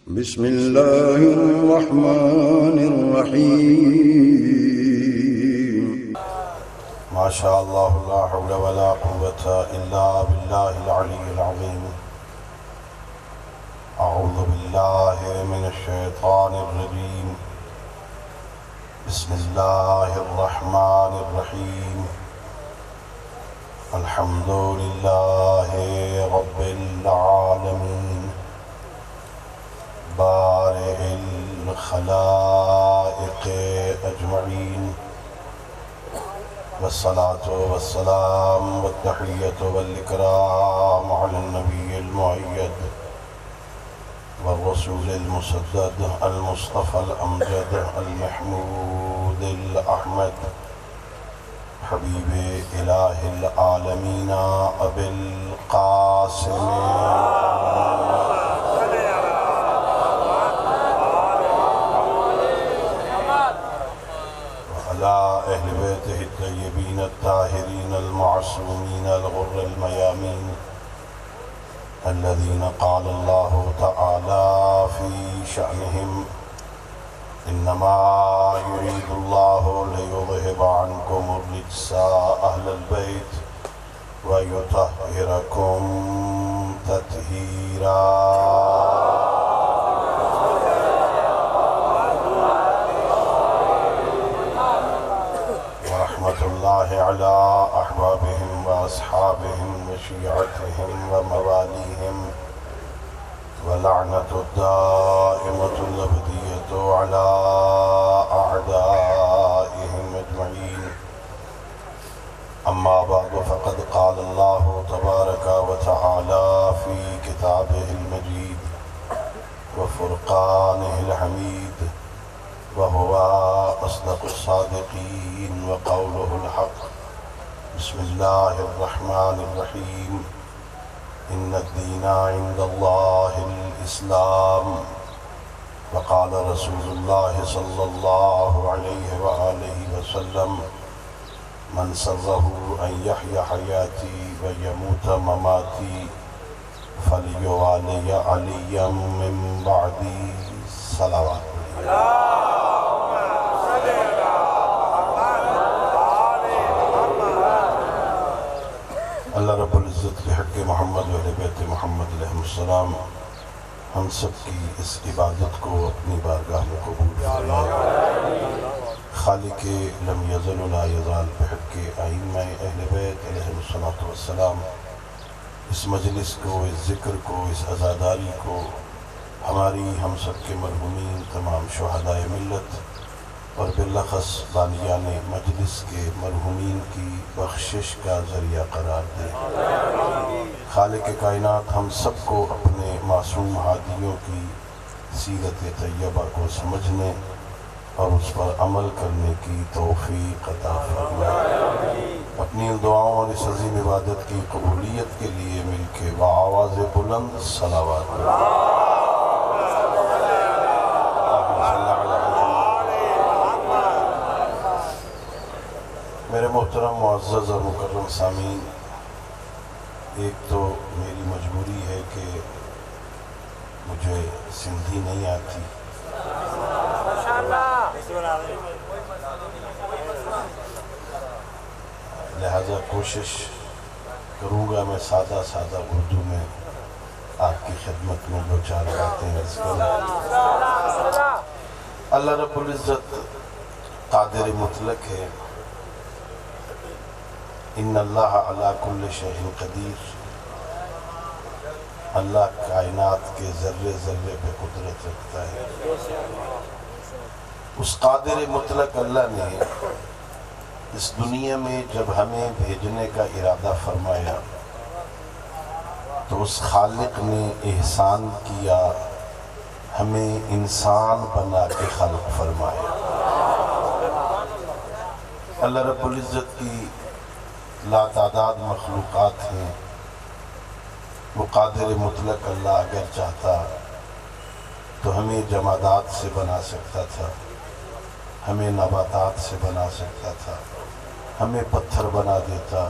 بسم الله الرحمن الرحيم. ما شاء الله لا حول ولا قوة إلا بالله العلي العظيم. أعوذ بالله من الشيطان الرجيم. بسم الله الرحمن الرحيم. الحمد لله رب العالمين بارئ الخلائق أجمعين، والصلاة والسلام والتحية والإكرام على النبي المؤيد والرسول المسدد المصطفى الأمجد المحمود الأحمد حبيب إله العالمين أبي القاسم وعلى أهل بيته الطيبين الطاهرين المعصومين الغر الميامين الذين قال الله تعالى في شأنهم: إنما يريد الله ليذهب عنكم الرجس أهل البيت ويطهركم تطهيرا. ورحمة الله على أحبابهم وأصحابهم وشيعتهم ومواليهم، ولعنة الدائمة الأبدية على أعدائهم أجمعين. أما بعد، فقد قال الله تبارك وتعالى في كتابه المجيد وفرقانه الحميد، وهو أصدق الصادقين وقوله الحق. بسم الله الرحمن الرحيم. إن الدين عند الله الإسلام. وقال رسول الله صلى الله عليه وآله وسلم: من سره أن يحيى حياتي ويموت مماتي فليوالي عليا من بعدي صلوات. اللہ رب العزت کے حق محمد و اہل بیت محمد علیہ السلام ہم سب کی اس عبادت کو اپنی بارگاہ میں قبول فرمائے. خالق لم یزل و لا یزال بحق ائمہ اہل بیت علیہ السلام اس مجلس کو، اس ذکر کو، اس عزاداری کو ہماری ہم سب کے مرحومین تمام شہداء ملت اور بالاخص بانیان مجلس کے مرحومین کی بخشش کا ذریعہ قرار دے. خالق کائنات ہم سب کو اپنے معصوم ہادیوں کی سیرت طیبہ کو سمجھنے اور اس پر عمل کرنے کی توفیق عطا فرمائے. اپنی دعاؤں اور اس عظیم عبادت کی قبولیت کے لیے مل کے بآواز بلند صلوات. میرے محترم معزز اور مکرم سامعین، ایک تو میری مجبوری ہے کہ مجھے سندھی نہیں آتی، لہذا کوشش کروں گا میں سادہ اردو میں آپ کی خدمت میں دو چار باتیں عرض کروں. اللہ رب العزت قادر مطلق ہے. ان اللہ علی کل شیء قدیر. اللہ کائنات کے ذرے ذرے پہ قدرت رکھتا ہے. اس قادر مطلق اللہ نے اس دنیا میں جب ہمیں بھیجنے کا ارادہ فرمایا تو اس خالق نے احسان کیا، ہمیں انسان بنا کے خلق فرمایا. اللہ رب العزت کی لا تعداد مخلوقات ہیں. وہ قادر مطلق اللہ اگر چاہتا تو ہمیں جمادات سے بنا سکتا تھا، ہمیں نباتات سے بنا سکتا تھا، ہمیں پتھر بنا دیتا،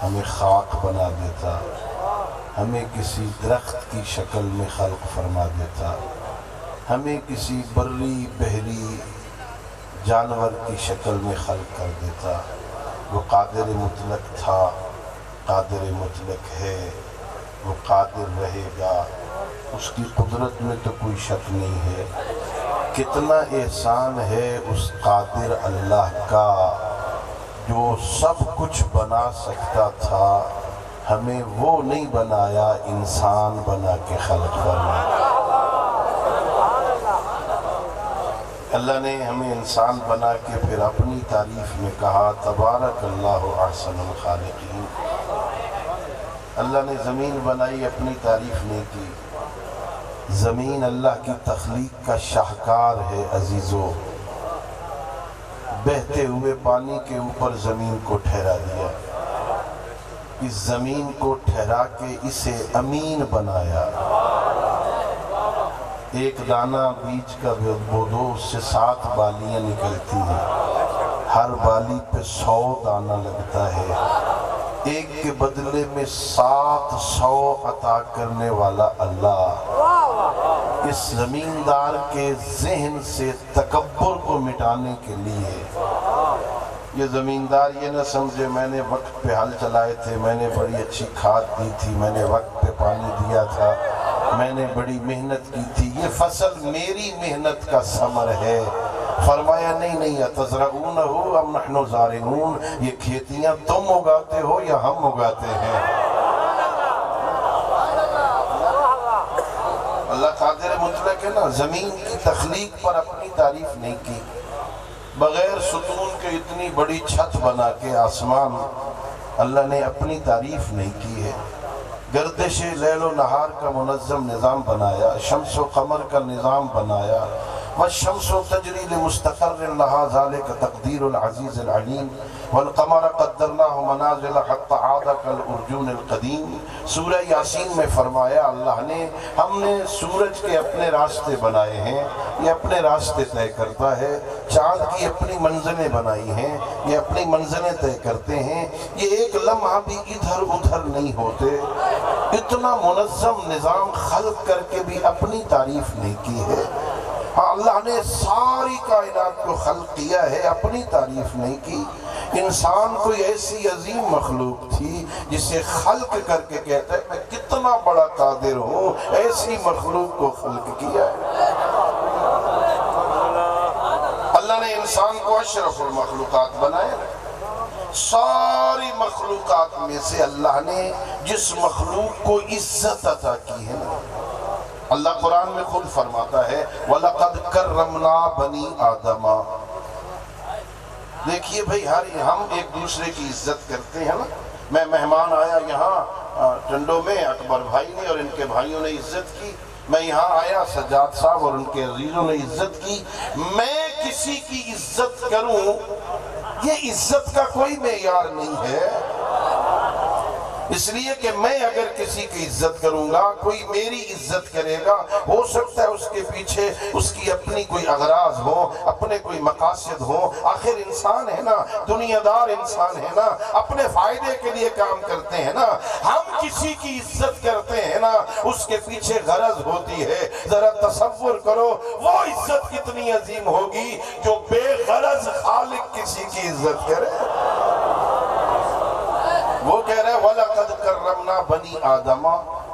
ہمیں خاک بنا دیتا، ہمیں کسی درخت کی شکل میں خلق فرما دیتا. ہمیں کسی بری بحری جانور کی شکل میں خلق کر دیتا، وہ قادر مطلق تھا، قادر مطلق ہے، وہ قادر رہے گا، اس کی قدرت میں تو کوئی شک نہیں ہے۔ کتنا احسان ہے اس قادر اللہ کا جو سب کچھ بنا سکتا تھا، ہمیں وہ نہیں بنایا، انسان بنا کے خلق فرمایا۔ اللہ نے ہمیں انسان بنا کے پھر اپنی تعریف میں کہا تبارک اللہ احسن الخالقین۔ اللہ نے زمین بنائی، اپنی تعریف نہیں کی۔ زمین اللہ کی تخلیق کا شاہکار ہے عزیزو۔ بہتے ہوئے پانی کے اوپر زمین کو ٹھہرا دیا، اس زمین کو ٹھہرا کے اسے امین بنایا۔ ایک دانہ بیج کا بودو، اس سے 7 بالیاں نکلتی ہیں، ہر بالی پہ 100 دانہ لگتا ہے، ایک کے بدلے میں 700 عطا کرنے والا اللہ اس زمیندار کے ذہن سے تکبر کو مٹانے کے لیے، یہ زمیندار یہ نہ سمجھے میں نے وقت پہ ہل چلائے تھے، میں نے بڑی اچھی کھاد دی تھی، میں نے وقت پہ پانی دیا تھا، میں نے بڑی محنت کی تھی، یہ فصل میری محنت کا ثمر ہے۔ فرمایا نہیں اتزرعونہ ام نحن زارعون، یہ کھیتیاں تم اگاتے ہو یا ہم اگاتے ہیں؟ اللہ قادر مطلق ہے نا، زمین کی تخلیق پر اپنی تعریف نہیں کی، بغیر ستون کے اتنی بڑی چھت بنا کے آسمان اللہ نے اپنی تعریف نہیں کی ہے۔ گردش لیل و نہار کا منظم نظام بنایا، شمس و قمر کا نظام بنایا، والشمس تجری لمستقر لها ذلك تقدیر العزیز العلیم، والقمر قدرناه منازل حتى عاد كالارجون القدیم۔ سورہ یاسین میں فرمایا اللہ نے ہم نے سورج کے اپنے راستے بنائے ہیں، یہ اپنے راستے طے کرتا ہے، چاند کی اپنی منزلیں بنائی ہیں، یہ اپنی منزلیں طے کرتے ہیں، یہ ایک لمحہ بھی ادھر ادھر نہیں ہوتے۔ اتنا منظم نظام خلق کر کے بھی اپنی تعریف نہیں کی ہے۔ ہاں اللہ نے ساری کائنات کو خلق کیا ہے، اپنی تعریف نہیں کی۔ انسان کوئی ایسی عظیم مخلوق تھی جسے خلق کر کے کہتا ہے میں کتنا بڑا قادر ہوں، ایسی مخلوق کو خلق کیا ہے۔ اللہ نے انسان کو اشرف المخلوقات بنایا، ساری مخلوقات میں سے اللہ نے جس مخلوق کو عزت عطا کی ہے نا، اللہ قرآن میں خود فرماتا ہے وَلَقَدْ كَرَّمْنَا بَنِي آدَمَ۔ دیکھیے بھئی ہم ایک دوسرے کی عزت کرتے ہیں نا۔ میں مہمان آیا یہاں ٹنڈو میں، اکبر بھائی نے اور ان کے بھائیوں نے عزت کی، میں یہاں آیا سجاد صاحب اور ان کے عزیزوں نے عزت کی۔ میں کسی کی عزت کروں یہ عزت کا کوئی معیار نہیں ہے، اس لیے کہ میں اگر کسی کی عزت کروں گا، کوئی میری عزت کرے گا، ہو سکتا ہے اس کے پیچھے اس کی اپنی کوئی اغراض ہو، اپنے کوئی مقاصد ہو۔ آخر انسان ہے نا، دنیا دار انسان ہے نا، اپنے فائدے کے لیے کام کرتے ہیں نا۔ ہم کسی کی عزت کرتے ہیں نا، اس کے پیچھے غرض ہوتی ہے۔ ذرا تصور کرو وہ عزت کتنی عظیم ہوگی جو بے غرض خالق کسی کی عزت کرے۔ وہ کہہ رہے وَلَقَدْ كَرَّمْنَا بَنِي آدَمَ،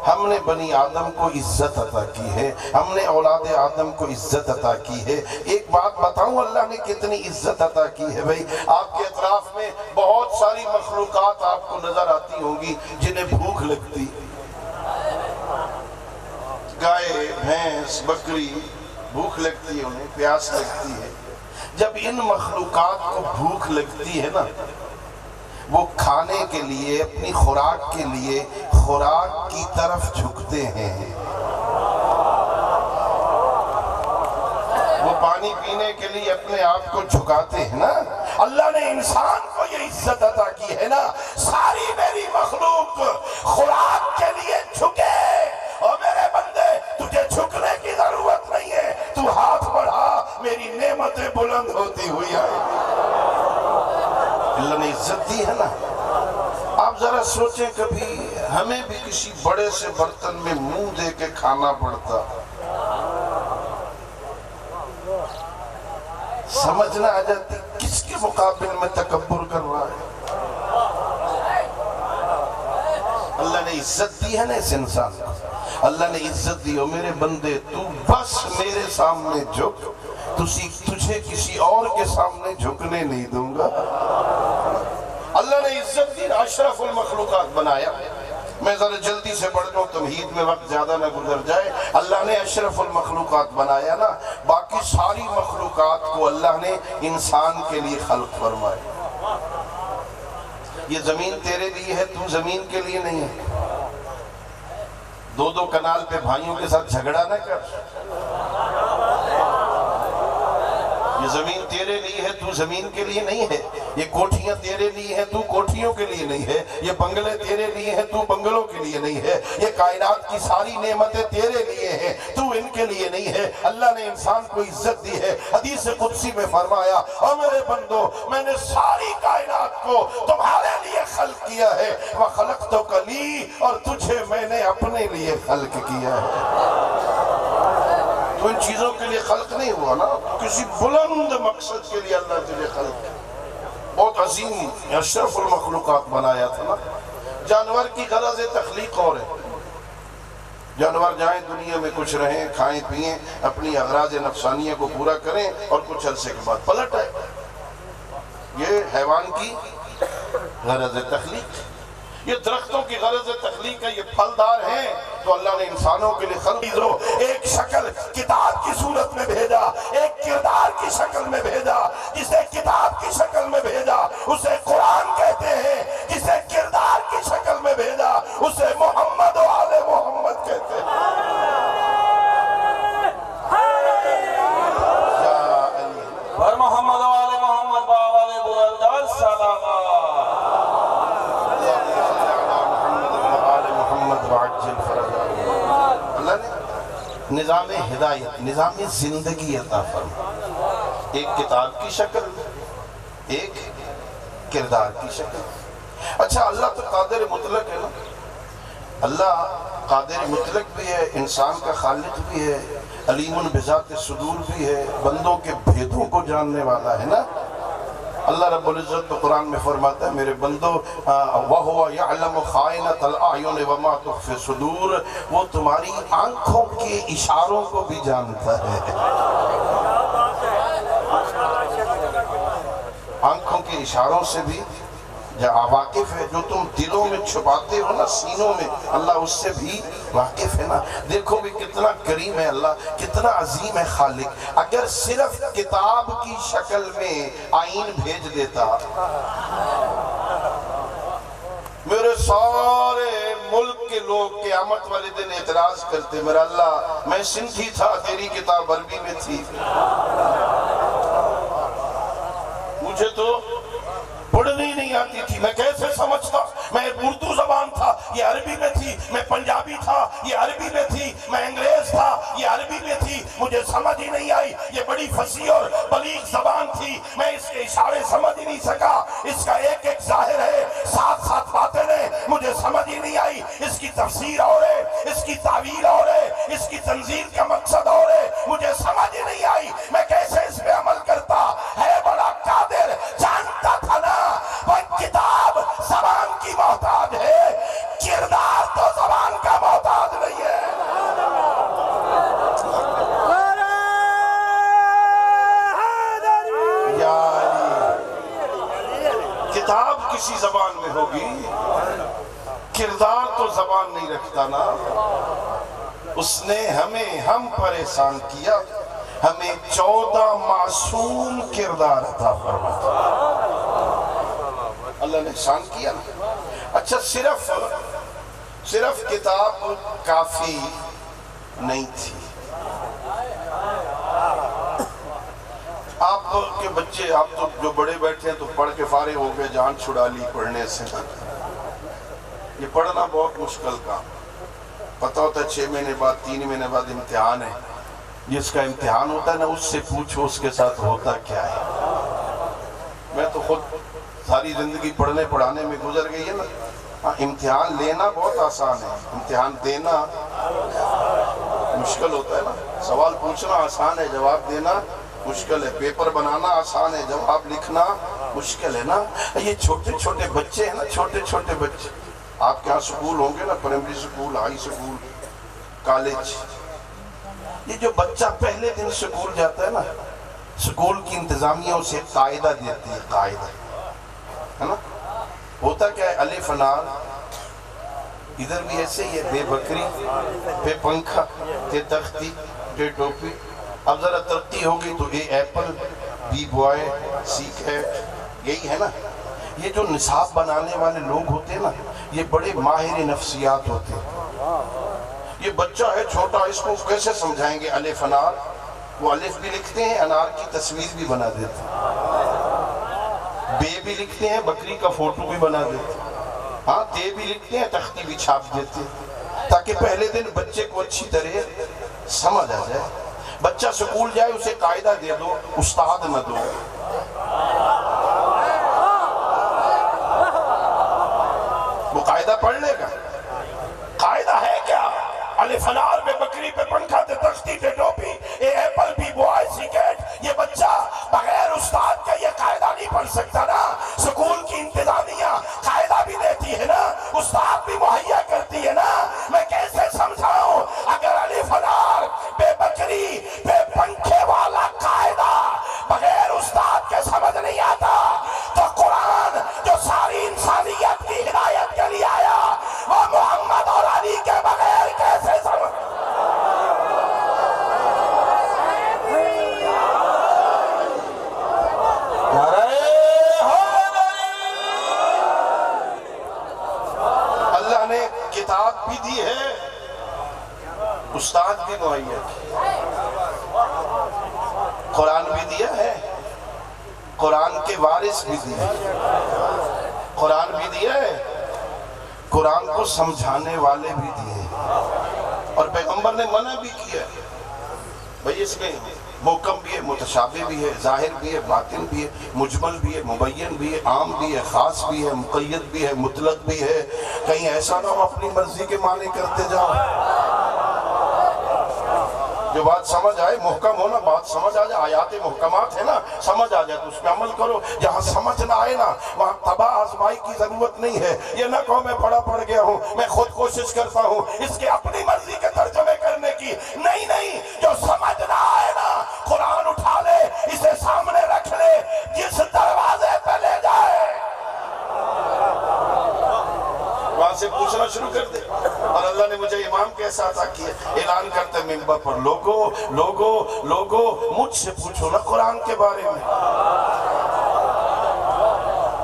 ہم نے بنی آدم کو عزت عطا کی ہے، ہم نے اولاد آدم کو عزت عطا کی ہے۔ ایک بات بتاؤں اللہ نے کتنی عزت عطا کی ہے بھئی، آپ کے اطراف میں بہت ساری مخلوقات آپ کو نظر آتی ہوں گی جنہیں بھوک لگتی، گائے بھینس بکری بھوک لگتی ہے، انہیں پیاس لگتی ہے۔ جب ان مخلوقات کو بھوک لگتی ہے نا، وہ کھانے کے لیے، اپنی خوراک کے لیے خوراک کی طرف جھکتے ہیں۔ وہ پانی پینے کے لیے اپنے آپ کو جھکاتے ہیں نا۔ اللہ نے انسان کو یہ عزت عطا کی ہے نا، ساری میری مخلوق خوراک کے لیے جھکے۔ اور میرے بندے تجھے جھکنے کی ضرورت نہیں ہے، تو ہاتھ بڑھا، میری نعمتیں بلند ہوتی ہوئی آئیں۔ اللہ نے عزت دی ہے نا۔ آپ ذرا سوچیں کبھی ہمیں بھی کسی بڑے سے برتن میں منہ دے کے کھانا پڑتا، سمجھ نہ آ جاتی کس کے مقابل میں تکبر کر رہا ہے۔ اللہ نے عزت دی ہے نا اس انسان کو، اللہ نے عزت دی ہو میرے بندے تو بس میرے سامنے جھک، تجھے کسی اور کے سامنے جھکنے نہیں دوں گا۔ اللہ نے عزت دی، اشرف المخلوقات بنایا۔ میں ذرا جلدی سے پڑھ دوں تمہید میں وقت زیادہ نہ گزر جائے۔ اللہ نے اشرف المخلوقات بنایا نا، باقی ساری مخلوقات کو اللہ نے انسان کے لیے خلق فرمایا۔ یہ زمین تیرے لیے ہے، تو زمین کے لیے نہیں ہے۔ دو کنال پہ بھائیوں کے ساتھ جھگڑا نہ کر۔ یہ زمین تیرے لیے ہے، تو زمین کے لیے نہیں ہے۔ یہ کوٹھیاں تیرے لیے ہیں، تو کوٹھیوں کے لیے نہیں ہے۔ یہ بنگلے تیرے لیے ہیں، تو بنگلوں کے لیے نہیں ہے۔ یہ کائنات کی ساری نعمتیں تیرے لیے ہیں، تو ان کے لیے نہیں ہے۔ اللہ نے انسان کو عزت دی ہے۔ حدیث قدسی میں فرمایا، اے میرے بندو میں نے ساری کائنات کو تمہارے لیے خلق کیا ہے، وَخَلَقْتُكَ لِي، اور تجھے میں نے اپنے لیے خلق کیا ہے۔ تو ان چیزوں کے لیے خلق نہیں ہوا نا، کسی بلند مقصد کے لیے اللہ تجھے خلق کیا۔ بہت عظیم اشرف المخلوقات بنایا تھا نا۔ جانور کی غرض تخلیق اور ہے، جانور جائیں دنیا میں کچھ رہیں، کھائیں پئیں، اپنی اغراض نفسانیہ کو پورا کریں اور کچھ عرصے کے بعد پلٹ آئے۔ یہ حیوان کی غرض تخلیق، یہ درختوں کی غرض تخلیق ہے، یہ پھلدار ہیں تو اللہ نے انسانوں کے لیے خلق دو۔ ایک شکل کتاب کی صورت میں بھیجا، ایک کردار کی شکل میں بھیجا۔ جسے کتاب کی شکل میں بھیجا اسے قرآن کہتے ہیں، جسے کردار کی شکل میں بھیجا اسے محمد و آل محمد کہتے ہیں۔ اور محمد و آل محمد باوال بلندار سلام۔ اللہ نے نظام ہدایت، نظام زندگی عطا فرمایا، ایک کتاب کی شکل، ایک کردار کی شکل۔ اچھا اللہ تو قادر مطلق ہے نا، اللہ قادر مطلق بھی ہے، انسان کا خالق بھی ہے، علیم بذات الصدور بھی ہے، بندوں کے بھیدوں کو جاننے والا ہے نا۔ اللہ رب العزت تو قرآن میں فرماتا ہے میرے بندو وَهُوَ يَعْلَمُ خَائِنَةَ الْأَعْيُنِ وَمَا تُخْفِي الصُّدُورُ، وہ تمہاری آنکھوں کے اشاروں کو بھی جانتا ہے۔ آنکھوں کے اشاروں سے بھی واقف ہے، جو تم دلوں میں چھپاتے ہو نا، سینوں میں، اللہ اس سے بھی واقف ہے نا۔ دیکھو بھی کتنا کریم ہے اللہ، کتنا عظیم ہے خالق۔ اگر صرف کتاب کی شکل میں آئین بھیج دیتا، میرے سارے ملک کے لوگ قیامت والے دن اعتراض کرتے، میرا اللہ میں سندھی تھا، تیری کتاب عربی میں تھی، مجھے تو پڑھنی نہیں آتی تھی، میں کیسے سمجھتا؟ میں اردو زبان تھا، یہ عربی میں تھی، میں پنجابی تھا، یہ عربی میں تھی، میں انگریز تھا، یہ عربی میں تھی، مجھے سمجھ ہی نہیں آئی۔ یہ بڑی فصیح اور بلیغ زبان تھی، میں اس کے اشارے سمجھ ہی نہیں سکا، اس کا ایک ایک ظاہر ہے، ساتھ ساتھ باتیں نے مجھے سمجھ ہی نہیں آئی۔ اس کی تفسیر اور ہے، اس کی تعویل اور ہے، اس کی تنزیل کا مقصد اور ہے، مجھے سمجھ ہی نہیں آئی، میں کیسے اس پہ عمل کرتا؟ ہے بڑا قادر، جانتا تھا نا وہ کتاب زبان کی محتاج ہے، کردار تو زبان کا محتاج نہیں ہے۔ یا علی، کتاب کسی زبان میں ہوگی، کردار تو زبان نہیں رکھتا نا۔ اس نے ہم پر احسان کیا، ہمیں 14 معصوم کردار عطا فرمایا۔ اللہ نے احسان کیا نا۔ اچھا صرف کتاب کافی نہیں تھی۔ آپ کے بچے، آپ تو جو بڑے بیٹھے ہیں تو پڑھ کے فارغ ہو کے جان چھڑا لی پڑھنے سے۔ یہ پڑھنا بہت مشکل کام، پتہ ہوتا ہے 6 مہینے بعد 3 مہینے بعد امتحان ہے، جس کا امتحان ہوتا ہے نا اس سے پوچھو اس کے ساتھ ہوتا کیا ہے۔ میں تو خود ساری زندگی پڑھنے پڑھانے میں گزر گئی ہے نا۔ امتحان لینا بہت آسان ہے، امتحان دینا مشکل ہوتا ہے نا. سوال پوچھنا آسان ہے، جواب دینا مشکل ہے. پیپر بنانا آسان ہے، جواب لکھنا مشکل ہے نا. یہ چھوٹے چھوٹے بچے ہیں نا، چھوٹے چھوٹے بچے، آپ کے ہاں سکول ہوں گے نا، primary school, high school, college. یہ جو بچہ پہلے دن سکول جاتا ہے نا، سکول کی انتظامیہ اسے قاعدہ دیتی ہے، قاعدہ ہے نا. ہوتا کیا ہے، الف انار، ادھر بھی ایسے ہی ہے، بے بکری، بے پنکھا، تے تختی، تے ٹوپی. اب ذرا ترقی ہوگی تو A apple, B boy, C cat, یہی ہے نا. یہ جو نصاب بنانے والے لوگ ہوتے ہیں نا، یہ بڑے ماہر نفسیات ہوتے ہیں. یہ بچہ ہے چھوٹا، اس کو کیسے سمجھائیں گے الف انار؟ وہ الف بھی لکھتے ہیں، انار کی تصویر بھی بنا دیتے ہیں. بے بھی لکھتے ہیں، بکری کا فوٹو بھی بنا دیتے ہیں. ہاں، تے بھی لکھتے ہیں، تختی بھی چھاپ دیتے ہیں، تاکہ پہلے دن بچے کو اچھی طرح سمجھ آ جائے. بچہ سکول جائے، اسے قاعدہ دے دو، استاد نہ دو. وہ قاعدہ پڑھ لے گا. قاعدہ ہے کیا؟ الف انار، بے بکری، بے پنکھا، تے تختی، تے ٹوپی، A apple, B boy, C cat. یہ بچہ بغیر استاد کا یہ قاعدہ نہیں پڑھ سکتا نا. سکول کی انتظامیہ قاعدہ بھی دیتی ہے نا، استاد بھی مہیا کرتی ہے نا. میں کیسے سمجھاؤں؟ اگر الف انار، بے بکری، بے پنکھے والا قاعدہ بغیر استاد کے سمجھ نہیں آتا، تو قرآن جو ساری انسانیت کی ہدایت کے لیے آیا، وہ محمد اور علی کے بغیر کیسے سمجھ؟ اللہ نے کتاب بھی دی ہے، استاد بھی مہیا کیا. قرآن بھی دیا ہے، قرآن کے وارث بھی دیے، قرآن بھی دیا ہے، قرآن کو سمجھانے والے بھی دیے. اور پیغمبر نے منع بھی کیا ہے، بھئی اس میں محکم بھی ہے، متشابہ بھی ہے، ظاہر بھی ہے، باطن بھی ہے، مجمل بھی ہے، مبین بھی ہے، عام بھی ہے، خاص بھی ہے، مقید بھی ہے، مطلق بھی ہے. کہیں ایسا نہ ہو اپنی مرضی کے معنی کرتے جاؤ. جو بات سمجھ آئے، محکم ہو نا، بات سمجھ آ جائے، آیات محکمات ہے نا، سمجھ آ جائے تو اس پہ عمل کرو. جہاں سمجھ نہ آئے نا، وہاں تباہ آزمائی کی ضرورت نہیں ہے. یہ نہ کہو میں بڑا پڑھ گیا ہوں، میں خود کوشش کرتا ہوں اس کے اپنی مرضی کے ترجمے کرنے کی. نہیں نہیں، جو سمجھ نہ آئے نا، قرآن اٹھا لے، اسے سامنے رکھ لے، جس دروازے پہ لے جائے وہاں سے پوچھنا شروع کر دے. اور اللہ نے مجھے امام کیسا عطا کیا، اعلان کرتے ممبر پر، لوگو مجھ سے پوچھو نا قرآن کے بارے میں.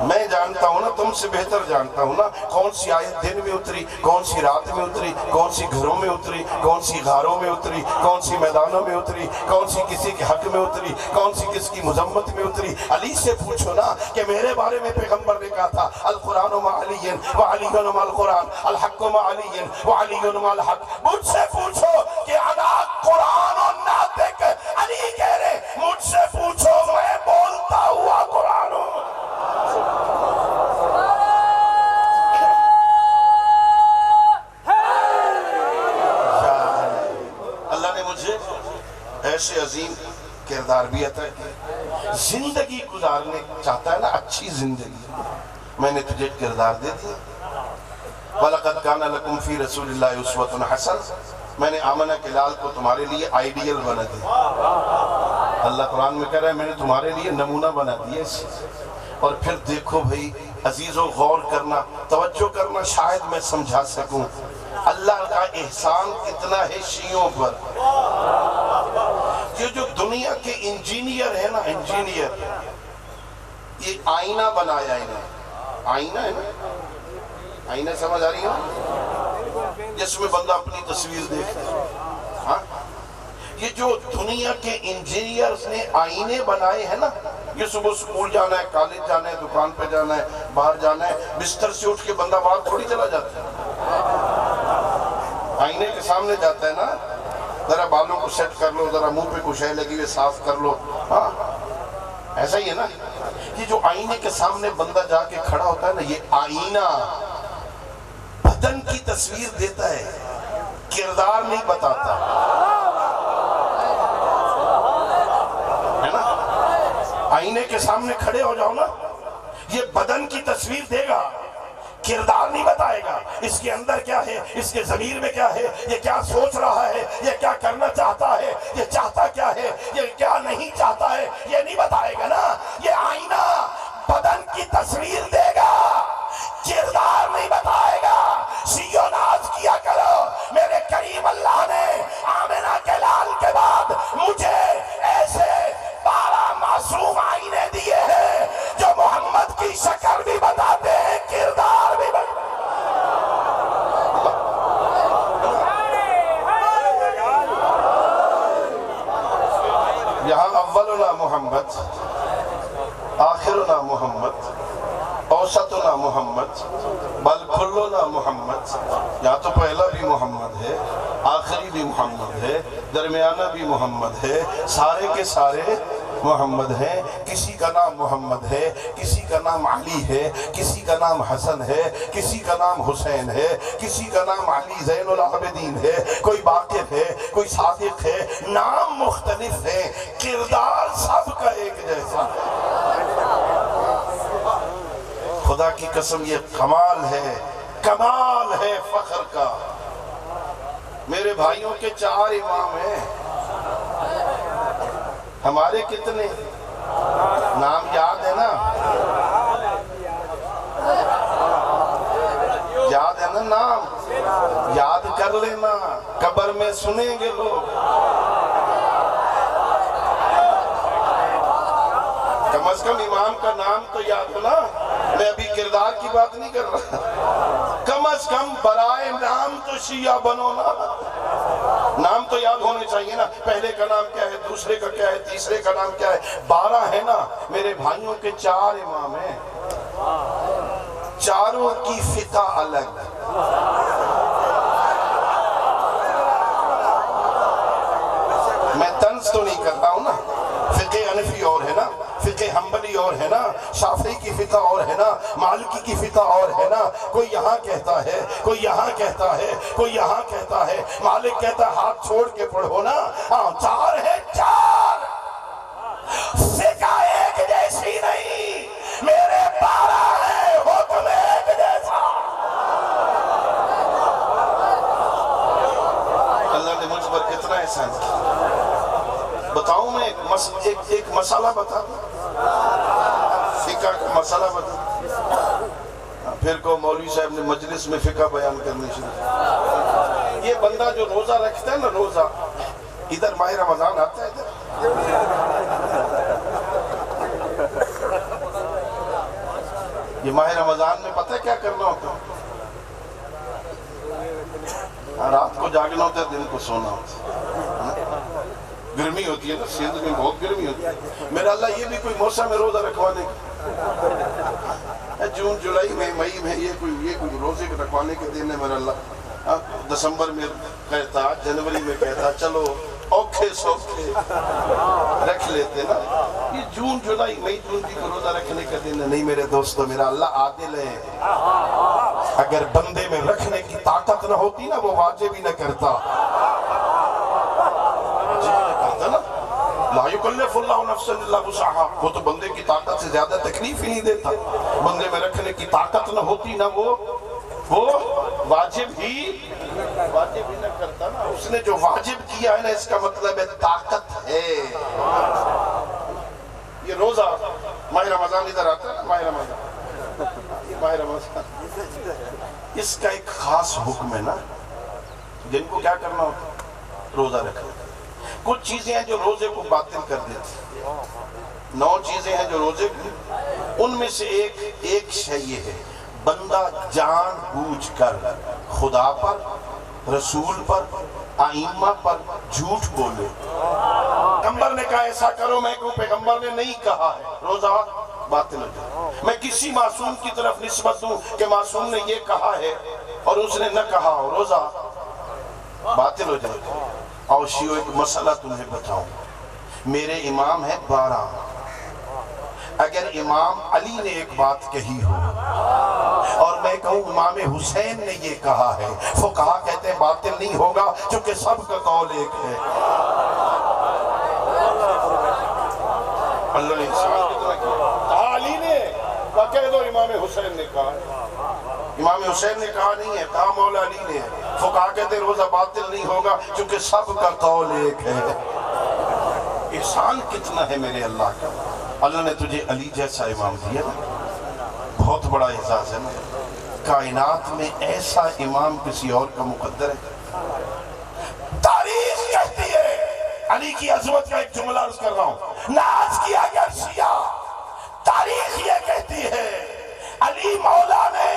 میں جانتا ہوں نا، تم سے بہتر جانتا ہوں نا، کون سی آیت دن میں اتری، کون سی رات میں اتری، کون سی گھروں میں اتری، کون سی غاروں میں اتری، کون سی میدانوں میں اتری، کون سی کسی کے حق میں اتری، کون سی کس کی مذمت میں اتری. علی سے پوچھو نا کہ میرے بارے میں پیغمبر نے کہا تھا، القرآن مع علی وعلی مع القرآن، الحق مع علی وعلی مع الحق. مجھ سے پوچھو کہ انا قرآن و ناطق، علی کہہ رہے مجھ سے پوچھو میں بولتا ہوا قرآن ہوں. اللہ نے مجھے ایسے عظیم کردار بھی عطا کیا. زندگی گزارنے چاہتا ہے نا، اچھی زندگی، میں نے تجھے کردار دے دیا. وَلَقَدْ كَانَ لَكُمْ فِي رَسُولِ اللَّهِ أُسْوَةٌ حَسَنَةٌ، میں نے آمنہ کے لال کو تمہارے لیے آئیڈیل بنا دیا. اللہ قرآن میں کہہ رہا ہے میں نے تمہارے لیے نمونہ بنا دیا. اور پھر دیکھو بھئی عزیزو، غور کرنا، توجہ کرنا، شاید میں سمجھا سکوں اللہ کا احسان کتنا ہے شیعوں پر. یہ جو دنیا کے انجینئر ہے نا، انجینئر، یہ آئینہ بنایا انہیں. آئینہ ہے نا، آئینہ سمجھ آ رہی ہے، جس میں بندہ اپنی تصویر دیکھتا ہے. ہاں، یہ جو دنیا کے انجینئرز نے آئینے بنائے ہیں نا، یہ صبح سکول جانا ہے، کالج جانا ہے، دکان پہ جانا ہے، باہر جانا ہے، بستر سے اٹھ کے بندہ باہر تھوڑی چلا جاتا ہے. آئینے کے سامنے جاتا ہے نا، ذرا بالوں کو سیٹ کر لو، ذرا منہ پہ کچھ ہے لگی ہوئے صاف کر لو. ہاں ایسا ہی ہے نا. یہ جو آئینے کے سامنے بندہ جا کے کھڑا ہوتا ہے نا، یہ آئینہ بدن کی تصویر دیتا ہے، کردار نہیں بتاتا. آئینے کے سامنے کھڑے ہو جاؤ نا، یہ بدن کی تصویر دے گا، کردار نہیں بتائے گا، اس کے اندر کیا ہے، اس کے ضمیر میں کیا ہے، یہ کیا سوچ رہا ہے، یہ کیا کرنا چاہتا ہے، یہ چاہتا کیا ہے، یہ کیا نہیں چاہتا ہے، یہ نہیں بتائے گا نا۔ یہ آئینہ بدن کی تصویر دے گا، کردار نہیں بتائے گا۔ سی و ناز کیا کرو، میرے کریم اللہ نے آمنہ کے لال کے بعد مجھے ایسے 12 معصوم آئینے دیے ہیں جو محمد کی شکل بھی بتاتے ہیں، کردار بھی بتاتے ہیں۔ یہاں اولنا محمد، آخرنا محمد، اوسطنا محمد، بل کلنا محمد۔ یہاں تو پہلا بھی محمد ہے، آخری بھی محمد ہے، درمیانہ بھی محمد ہے، سارے کے سارے محمد ہیں۔ کسی کا نام محمد ہے، کسی کا نام علی ہے، کسی کا نام حسن ہے، کسی کا نام حسین ہے، کسی کا نام علی زین العابدین ہے، کوئی باقر ہے، کوئی صادق ہے، نام مختلف ہے، کردار سب کا ایک جیسا۔ خدا کی قسم یہ کمال ہے، کمال ہے فخر کا۔ میرے بھائیوں کے 4 امام ہیں، ہمارے کتنے؟ نام یاد ہے نا؟ یاد ہے نا نام؟ یاد کر لینا، قبر میں سنیں گے لوگ۔ کم از کم امام کا نام تو یاد ہو نا، میں ابھی کردار کی بات نہیں کر رہا، کم از کم برائے نام تو شیعہ بنو نا، نام تو یاد ہونے چاہیے نا، پہلے کا نام کیا ہے، دوسرے کا کیا ہے، تیسرے کا نام کیا ہے، 12 ہے نا۔ میرے بھائیوں کے 4 امام ہیں، چاروں کی فقہ الگ۔ میں طنز تو نہیں کرتا ہوں نا، فقہ حنفی اور ہے نا، فقہ حنبلی اور ہے نا، شافعی کی فقہ اور ہے نا، مالکی کی فقہ اور ہے نا۔ کوئی یہاں کہتا ہے، کوئی یہاں کہتا ہے، کوئی یہاں کہتا ہے، مالک کہتا ہے ہاتھ چھوڑ کے پڑھو نا۔ ہاں 4 ہے، 4 فقہ ایک جیسی نہیں، میرے 12 ہے، حکم ایک جیسا۔ اللہ نے مجھ پر کتنا احسان کیا۔ بتاؤں میں ایک مسئلہ بتا دوں، فقہ کا مسئلہ بتا، پھر کو مولوی صاحب نے مجلس میں فقہ بیان کرنی شروع۔ یہ بندہ جو روزہ رکھتا ہے نا، روزہ ادھر ماہ رمضان آتا ہے، ادھر یہ ماہ رمضان میں پتہ کیا کرنا ہوتا ہے؟ رات کو جاگنا ہوتا ہے، دن کو سونا ہوتا ہے۔ گرمی ہوتی ہے نا، سندھ میں بہت گرمی ہوتی ہے۔ میرا اللہ یہ بھی کوئی موسم ہے روزہ رکھوانے کا؟ جون جولائی میں، مئی میں یہ کوئی روزے رکھوانے کے دن ہے میرا اللہ۔ دسمبر میں کہتا، جنوری میں کہتا چلو اوکھے سوکھے رکھ لیتے نا۔ یہ جون جولائی مئی جون کی روزہ رکھنے کا دن ہے نہیں میرے دوستو۔ میرا اللہ عادل ہے، اگر بندے میں رکھنے کی طاقت نہ ہوتی نا، وہ واجب ہی نہ کرتا۔ لا یکلف اللہ نفسا الا وسعها، وہ تو بندے کی طاقت سے زیادہ تکلیف ہی نہیں دیتا۔ بندے میں رکھنے کی طاقت نہ ہوتی نا، وہ واجب ہی نہ کرتا نا۔ اس نے جو واجب کیا ہے نا، اس کا مطلب ہے طاقت ہے۔ یہ روزہ ماہ رمضان ادھر آتا ہے نا، ماہ رمضان اس کا ایک خاص حکم ہے نا، جن کو کیا کرنا ہوتا ہے؟ روزہ رکھنا۔ کچھ چیزیں ہیں جو روزے کو باطل کر دیتی، 9 چیزیں ہیں جو روزے کو، ان میں سے ایک شے یہ ہے، بندہ جان بوجھ کر خدا پر، رسول پر، ائمہ پر جھوٹ بولے۔ پیغمبر نے کہا ایسا کرو، میں کہوں پیغمبر نے نہیں کہا ہے، روزہ باطل ہو جائے۔ میں کسی معصوم کی طرف نسبت دوں کہ معصوم نے یہ کہا ہے اور اس نے نہ کہا ہو، روزہ باطل ہو جائے۔ اور شیعو ایک مسئلہ تمہیں بتاؤں، میرے امام ہے 12، اگر امام علی نے ایک بات کہی ہو اور میں کہوں امام حسین نے یہ کہا ہے، فقہا کہتے ہیں باطل نہیں ہوگا، چونکہ سب کا قول ایک ہے۔ اللہ نے احسان کتنا کیا. کہا علی نے، کہہ دو امام حسین نے کہا. امام حسین نے کہا نہیں ہے، کہا مولا علی نے ہے. فقہا کہتے روزہ باطل نہیں ہوگا کیونکہ سب کا قول ایک ہے. احسان کتنا ہے میرے اللہ کا. اللہ نے تجھے علی جیسا امام دیا نا، بہت بڑا اعزاز ہے نا. کائنات میں ایسا امام کسی اور کا مقدر ہے؟ تاریخ کہتی ہے، علی کی عظمت کا ایک جملہ عرض کر رہا ہوں، ناز کیا گر شیعہ. تاریخ یہ کہتی ہے علی مولا نے